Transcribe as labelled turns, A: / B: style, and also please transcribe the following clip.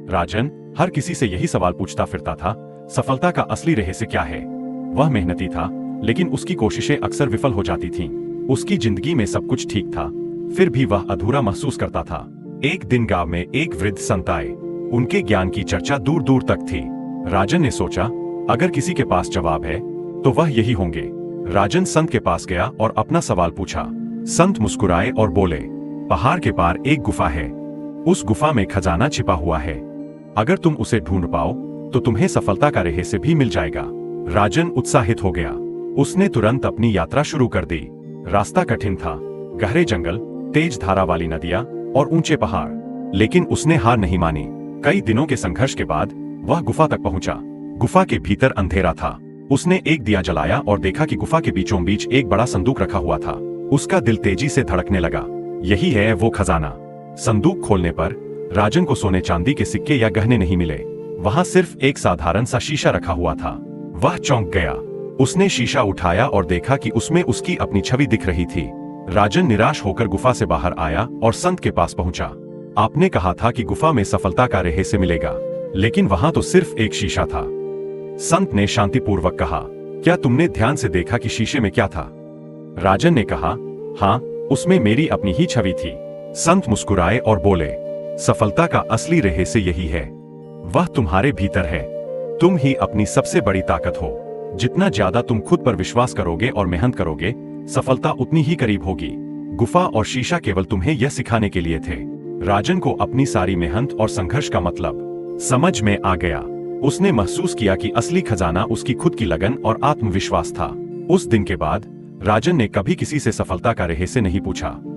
A: राजन हर किसी से यही सवाल पूछता फिरता था, सफलता का असली रहस्य क्या है। वह मेहनती था, लेकिन उसकी कोशिशें अक्सर विफल हो जाती थीं। उसकी जिंदगी में सब कुछ ठीक था, फिर भी वह अधूरा महसूस करता था। एक दिन गांव में एक वृद्ध संत आए। उनके ज्ञान की चर्चा दूर दूर तक थी। राजन ने सोचा, अगर किसी के पास जवाब है तो वह यही होंगे। राजन संत के पास गया और अपना सवाल पूछा। संत मुस्कुराए और बोले, पहाड़ के पार एक गुफा है। उस गुफा में खजाना छिपा हुआ है। अगर तुम उसे ढूंढ पाओ तो तुम्हें सफलता का रहस्य भी मिल जाएगा। राजन उत्साहित हो गया। उसने तुरंत अपनी यात्रा शुरू कर दी। रास्ता कठिन था, गहरे जंगल, तेज धारा वाली नदियां और ऊंचे पहाड़, लेकिन उसने हार नहीं मानी। कई दिनों के संघर्ष के बाद वह गुफा तक पहुंचा। गुफा के भीतर अंधेरा था। उसने एक दिया जलाया और देखा कि गुफा के बीचों बीच एक बड़ा संदूक रखा हुआ था। उसका दिल तेजी से धड़कने लगा। यही है वो खजाना। संदूक खोलने पर राजन को सोने चांदी के सिक्के या गहने नहीं मिले। वहां सिर्फ एक साधारण सा शीशा रखा हुआ था। वह चौंक गया। उसने शीशा उठाया और देखा कि उसमें उसकी अपनी छवि दिख रही थी। राजन निराश होकर गुफा से बाहर आया और संत के पास पहुंचा। आपने कहा था कि गुफा में सफलता का रहस्य मिलेगा, लेकिन वहां तो सिर्फ एक शीशा था। संत ने शांतिपूर्वक कहा, क्या तुमने ध्यान से देखा कि शीशे में क्या था? राजन ने कहा, हाँ, उसमें मेरी अपनी ही छवि थी। संत मुस्कुराए और बोले, सफलता का असली रहस्य यही है। वह तुम्हारे भीतर है। तुम ही अपनी सबसे बड़ी ताकत हो। जितना ज्यादा तुम खुद पर विश्वास करोगे और मेहनत करोगे, सफलता उतनी ही करीब होगी। गुफा और शीशा केवल तुम्हें यह सिखाने के लिए थे। राजन को अपनी सारी मेहनत और संघर्ष का मतलब समझ में आ गया। उसने महसूस किया कि असली खजाना उसकी खुद की लगन और आत्मविश्वास था। उस दिन के बाद राजन ने कभी किसी से सफलता का रहस्य नहीं पूछा।